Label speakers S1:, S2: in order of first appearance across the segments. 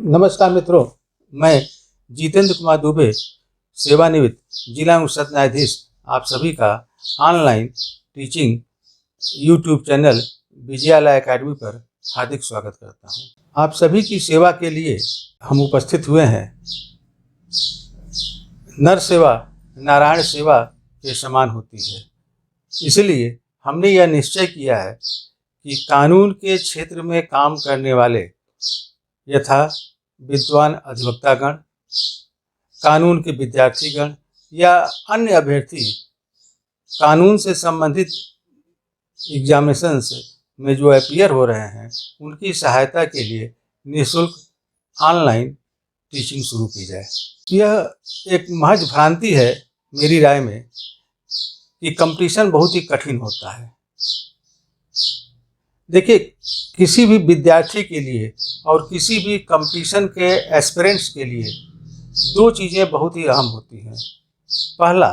S1: नमस्कार मित्रों, मैं जितेंद्र कुमार दुबे, सेवानिवृत्त जिला एवं सत्र न्यायाधीश, आप सभी का online teaching YouTube channel Vijayalaya academy पर हार्दिक स्वागत करता हूं। आप सभी की सेवा के लिए हम उपस्थित हुए हैं। नर सेवा नारायण सेवा के समान होती है, इसलिए हमने यह निश्चय किया है कि कानून के क्षेत्र में काम करने वाले यथा विद्वान अधिवक्तागण, कानून के विद्यार्थीगण या अन्य अभ्यर्थी कानून से संबंधित एग्जामिनेशंस में जो अपीयर हो रहे हैं, उनकी सहायता के लिए निःशुल्क ऑनलाइन टीचिंग शुरू की जाए। यह एक महज भ्रांति है मेरी राय में कि कंपटीशन बहुत ही कठिन होता है। देखिए, किसी भी विद्यार्थी के लिए और किसी भी कंपटीशन के एस्पिरेंट्स के लिए दो चीज़ें बहुत ही अहम होती हैं। पहला,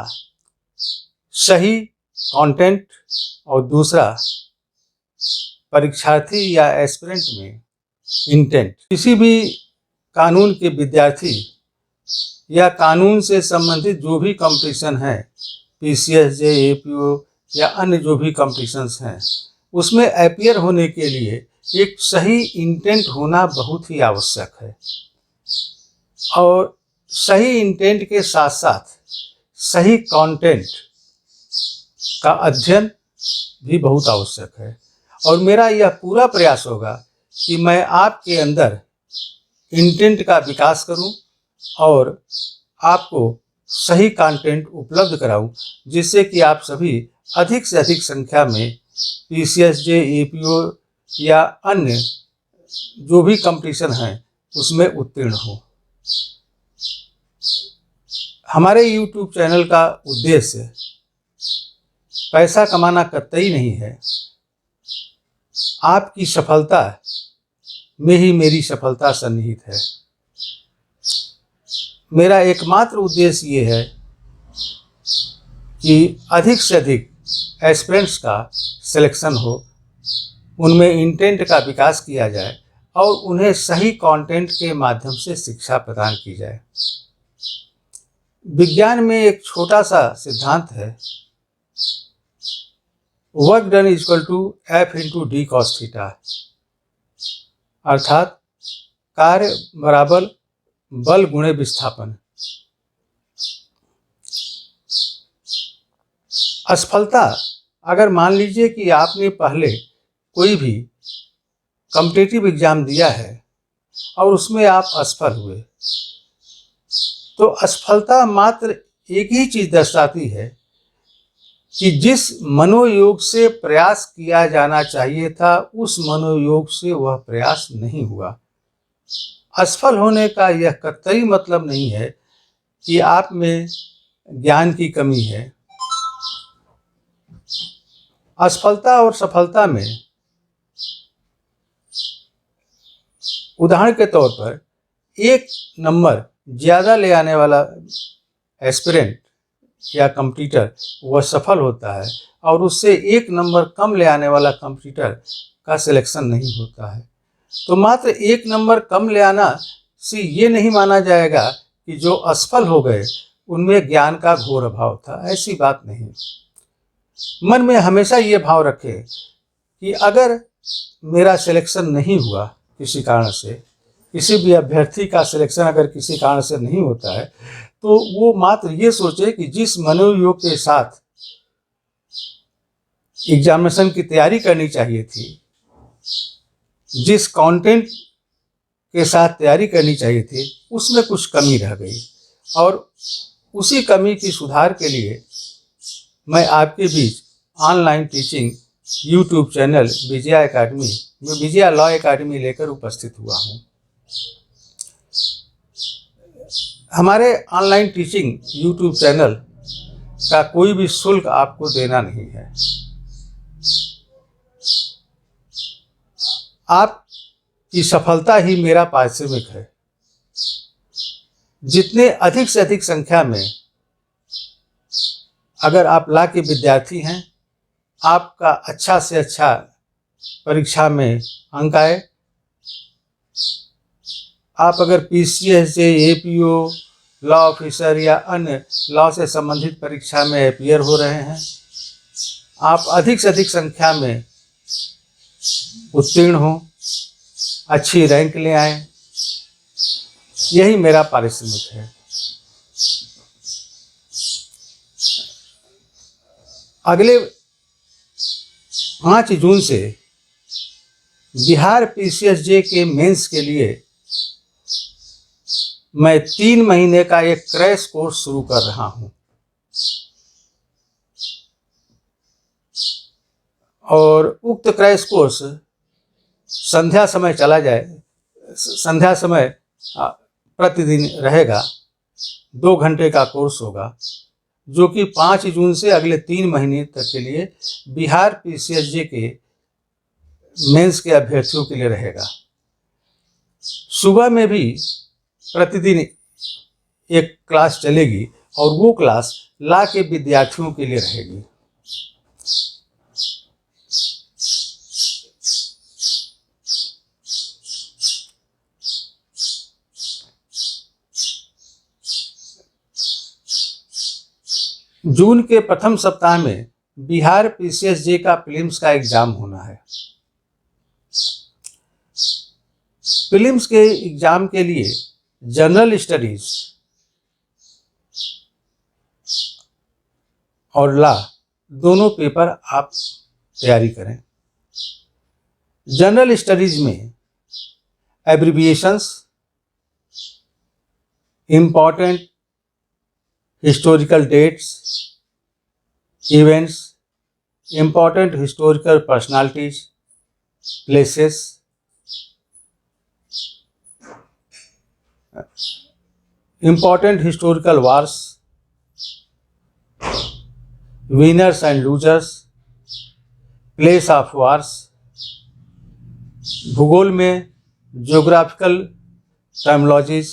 S1: सही कंटेंट, और दूसरा, परीक्षार्थी या एस्पिरेंट में इंटेंट। किसी भी कानून के विद्यार्थी या कानून से संबंधित जो भी कंपटीशन है, PCSJ, APO या अन्य जो भी कंपटीशंस हैं, उसमें अपीयर होने के लिए एक सही इंटेंट होना बहुत ही आवश्यक है। और सही इंटेंट के साथ साथ सही कंटेंट का अध्ययन भी बहुत आवश्यक है। और मेरा यह पूरा प्रयास होगा कि मैं आपके अंदर इंटेंट का विकास करूं और आपको सही कंटेंट उपलब्ध कराऊं, जिससे कि आप सभी अधिक से अधिक संख्या में PCSJ, APO या अन्य जो भी कंपटीशन हैं उसमें उत्तीर्ण हो। हमारे YouTube चैनल का उद्देश्य पैसा कमाना कतई नहीं है। आपकी सफलता में ही मेरी सफलता सन्निहित है। मेरा एकमात्र उद्देश्य ये है कि अधिक से अधिक एस्पिरेंट्स का सिलेक्शन हो, उनमें इंटेंट का विकास किया जाए और उन्हें सही कंटेंट के माध्यम से शिक्षा प्रदान की जाए। विज्ञान में एक छोटा सा सिद्धांत है, work done equal to F × D cos theta, अर्थात कार्य बराबर बल गुणे विस्थापन। असफलता, अगर मान लीजिए कि आपने पहले कोई भी कॉम्पिटिटिव एग्जाम दिया है और उसमें आप असफल हुए, तो असफलता मात्र एक ही चीज़ दर्शाती है कि जिस मनोयोग से प्रयास किया जाना चाहिए था, उस मनोयोग से वह प्रयास नहीं हुआ। असफल होने का यह कतई मतलब नहीं है कि आप में ज्ञान की कमी है। असफलता और सफलता में उदाहरण के तौर पर एक नंबर ज़्यादा ले आने वाला एस्पिरेंट या कंपटीटर वह सफल होता है, और उससे एक नंबर कम ले आने वाला कंपटीटर का सिलेक्शन नहीं होता है। तो मात्र एक नंबर कम ले आना से ये नहीं माना जाएगा कि जो असफल हो गए उनमें ज्ञान का घोर अभाव था। ऐसी बात नहीं। मन में हमेशा ये भाव रखें कि अगर मेरा सिलेक्शन नहीं हुआ किसी कारण से, किसी भी अभ्यर्थी का सिलेक्शन अगर किसी कारण से नहीं होता है, तो वो मात्र ये सोचे कि जिस मनोयोग के साथ एग्जामिनेशन की तैयारी करनी चाहिए थी, जिस कंटेंट के साथ तैयारी करनी चाहिए थी, उसमें कुछ कमी रह गई। और उसी कमी की सुधार के लिए मैं आपके बीच online teaching YouTube channel Vijaya law academy लेकर उपस्थित हुआ हूँ। हमारे ऑनलाइन टीचिंग यूट्यूब चैनल का कोई भी शुल्क आपको देना नहीं है। आपकी सफलता ही मेरा पारिश्रमिक है। जितने अधिक से अधिक संख्या में अगर आप लॉ के विद्यार्थी हैं, आपका अच्छा से अच्छा परीक्षा में अंक आए, आप अगर PCS से APO, लॉ ऑफिसर या अन्य लॉ से संबंधित परीक्षा में अपीयर हो रहे हैं, आप अधिक से अधिक संख्या में उत्तीर्ण हों, अच्छी रैंक ले आएं, यही मेरा पारिश्रमिक है। अगले 5 जून से बिहार PCSJ के मेंस के लिए मैं 3 महीने का एक क्रैश कोर्स शुरू कर रहा हूं और उक्त क्रैश कोर्स संध्या समय प्रतिदिन रहेगा। 2 घंटे का कोर्स होगा जो कि 5 जून से अगले 3 महीने तक के लिए बिहार PCSJ के मेंस के अभ्यर्थियों के लिए रहेगा। सुबह में भी प्रतिदिन एक क्लास चलेगी और वो क्लास लॉ के विद्यार्थियों के लिए रहेगी। जून के प्रथम सप्ताह में बिहार PCSJ का प्रीलिम्स का एग्जाम होना है। प्रीलिम्स के एग्जाम के लिए जनरल स्टडीज और लॉ दोनों पेपर आप तैयारी करें। जनरल स्टडीज में abbreviations, important historical dates, events, important historical personalities, places, important historical wars, winners and losers, place of wars, भूगोल में geographical terminologies,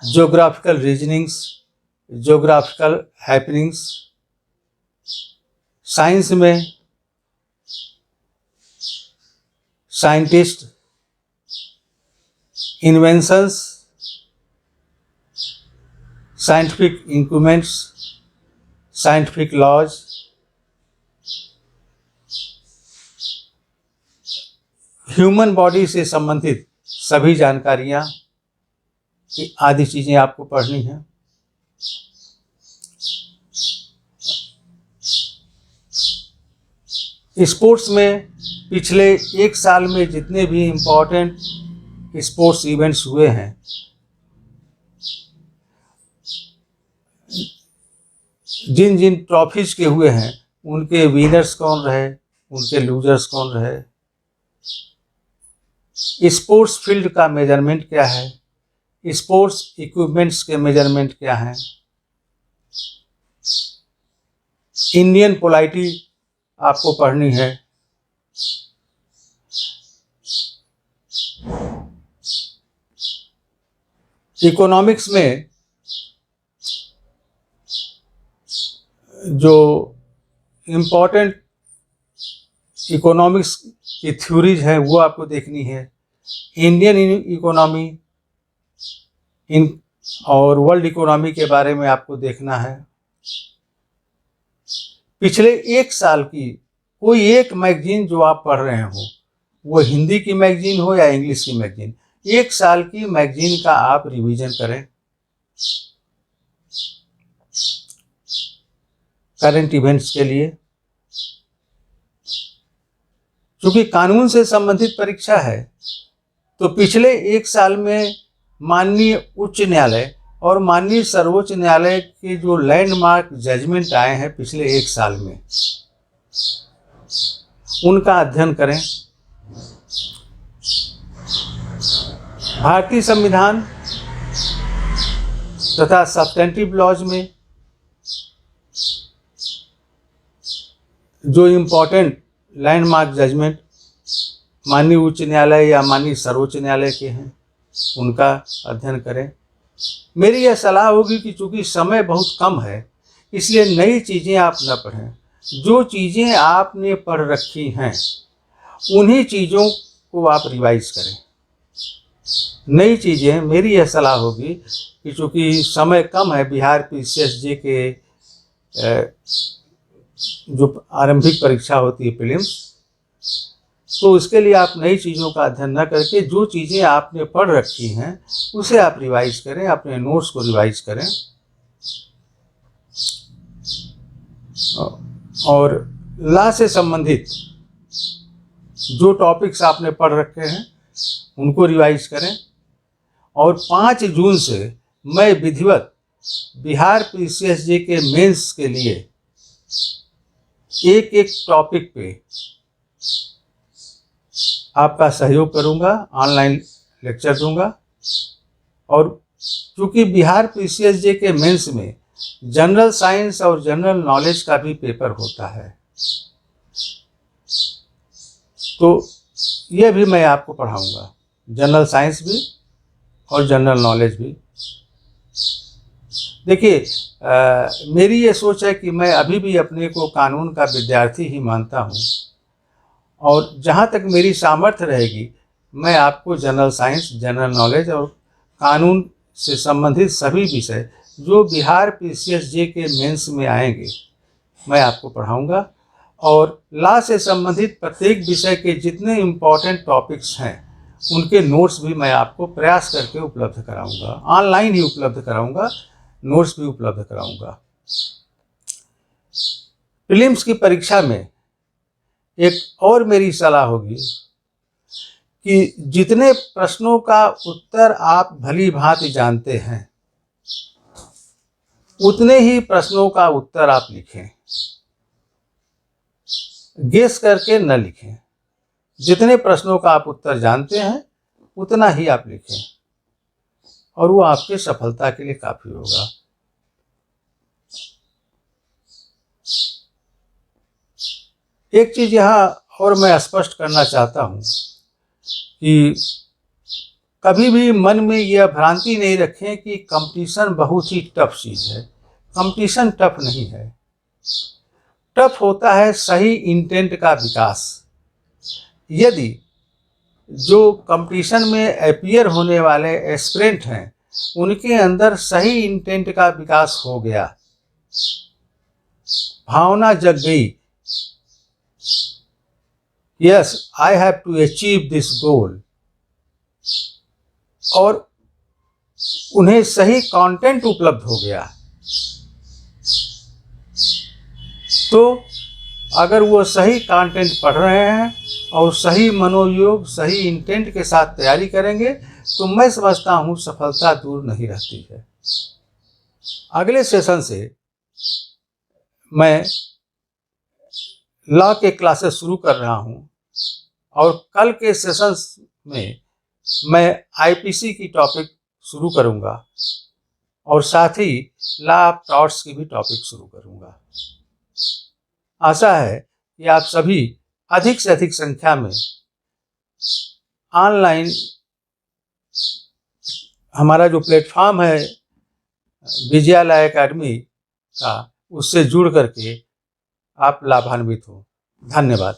S1: geographical reasonings, geographical happenings, science में scientist, inventions, scientific increments, scientific laws, human body से संबंधित सभी जानकारियाँ आदि चीज़ें आपको पढ़नी हैं। स्पोर्ट्स में पिछले 1 साल में जितने भी इम्पोर्टेंट स्पोर्ट्स इवेंट्स हुए हैं, जिन जिन ट्रॉफीज के हुए हैं, उनके विनर्स कौन रहे, उनके लूजर्स कौन रहे, स्पोर्ट्स फील्ड का मेजरमेंट क्या है, स्पोर्ट्स इक्विपमेंट्स के मेजरमेंट क्या हैं, इंडियन पोलाइटी आपको पढ़नी है। इकोनॉमिक्स में जो इम्पोर्टेंट इकोनॉमिक्स की थ्योरीज है वो आपको देखनी है। इंडियन इकोनॉमी और वर्ल्ड इकोनॉमी के बारे में आपको देखना है। पिछले 1 साल की कोई एक मैगजीन जो आप पढ़ रहे हो, वो हिंदी की मैगजीन हो या इंग्लिश की मैगजीन, 1 साल की मैगजीन का आप रिवीजन करें। करंट इवेंट्स के लिए, क्योंकि कानून से संबंधित परीक्षा है, तो पिछले 1 साल में माननीय उच्च न्यायालय और माननीय सर्वोच्च न्यायालय के जो लैंडमार्क जजमेंट आए हैं पिछले 1 साल में, उनका अध्ययन करें। भारतीय संविधान तथा सब्सटेंटिव लॉज में जो इम्पोर्टेंट लैंडमार्क जजमेंट माननीय उच्च न्यायालय या माननीय सर्वोच्च न्यायालय के हैं, उनका अध्ययन करें। मेरी यह सलाह होगी कि चूँकि समय बहुत कम है, इसलिए नई चीज़ें आप न पढ़ें। जो चीज़ें आपने पढ़ रखी हैं उन्हीं चीज़ों को आप रिवाइज करें। नई चीज़ें, मेरी यह सलाह होगी कि चूँकि समय कम है बिहार पीसीएसजे के जो आरंभिक परीक्षा होती है प्रीलिम्स, तो उसके लिए आप नई चीज़ों का अध्ययन न करके जो चीज़ें आपने पढ़ रखी हैं उसे आप रिवाइज करें, अपने नोट्स को रिवाइज करें और लॉ से संबंधित जो टॉपिक्स आपने पढ़ रखे हैं उनको रिवाइज करें। और 5 जून से मैं विधिवत बिहार पीसीएसजे के मेंस के लिए एक एक टॉपिक पे आपका सहयोग करूंगा, ऑनलाइन लेक्चर दूंगा। और चूँकि बिहार पीसीएसजे के मेंस में जनरल साइंस और जनरल नॉलेज का भी पेपर होता है, तो यह भी मैं आपको पढ़ाऊंगा, जनरल साइंस भी और जनरल नॉलेज भी। देखिए, मेरी ये सोच है कि मैं अभी भी अपने को कानून का विद्यार्थी ही मानता हूँ और जहाँ तक मेरी सामर्थ्य रहेगी मैं आपको जनरल साइंस, जनरल नॉलेज और कानून से संबंधित सभी विषय जो बिहार पीसीएसजे के मेंस में आएंगे मैं आपको पढ़ाऊंगा। और लॉ से संबंधित प्रत्येक विषय के जितने इम्पोर्टेंट टॉपिक्स हैं उनके नोट्स भी मैं आपको प्रयास करके उपलब्ध कराऊंगा, ऑनलाइन ही उपलब्ध कराऊंगा, नोट्स भी उपलब्ध कराऊंगा। प्रीलिम्स की परीक्षा में एक और मेरी सलाह होगी कि जितने प्रश्नों का उत्तर आप भली भांति जानते हैं उतने ही प्रश्नों का उत्तर आप लिखें, गेस करके न लिखें। जितने प्रश्नों का आप उत्तर जानते हैं उतना ही आप लिखें और वो आपके सफलता के लिए काफ़ी होगा। एक चीज़ यहाँ और मैं स्पष्ट करना चाहता हूँ कि कभी भी मन में यह भ्रांति नहीं रखें कि कंपटीशन बहुत ही टफ चीज़ है। कंपटीशन टफ नहीं है, टफ होता है सही इंटेंट का विकास। यदि जो कंपटीशन में अपीयर होने वाले एस्पिरेंट हैं उनके अंदर सही इंटेंट का विकास हो गया, भावना जग गई, yes I have to achieve this goal, और उन्हें सही कंटेंट उपलब्ध हो गया, तो अगर वो सही कंटेंट पढ़ रहे हैं और सही मनोयोग, सही इंटेंट के साथ तैयारी करेंगे तो मैं समझता हूँ सफलता दूर नहीं रहती है। अगले सेशन से मैं लॉ के क्लासेस शुरू कर रहा हूँ और कल के सेशंस में मैं आईपीसी की टॉपिक शुरू करूँगा और साथ ही लॉ ऑफ टॉर्ट्स की भी टॉपिक शुरू करूँगा। आशा है कि आप सभी अधिक से अधिक संख्या में ऑनलाइन हमारा जो प्लेटफॉर्म है विजया लॉ एकेडमी का, उससे जुड़ करके आप लाभान्वित हो। धन्यवाद।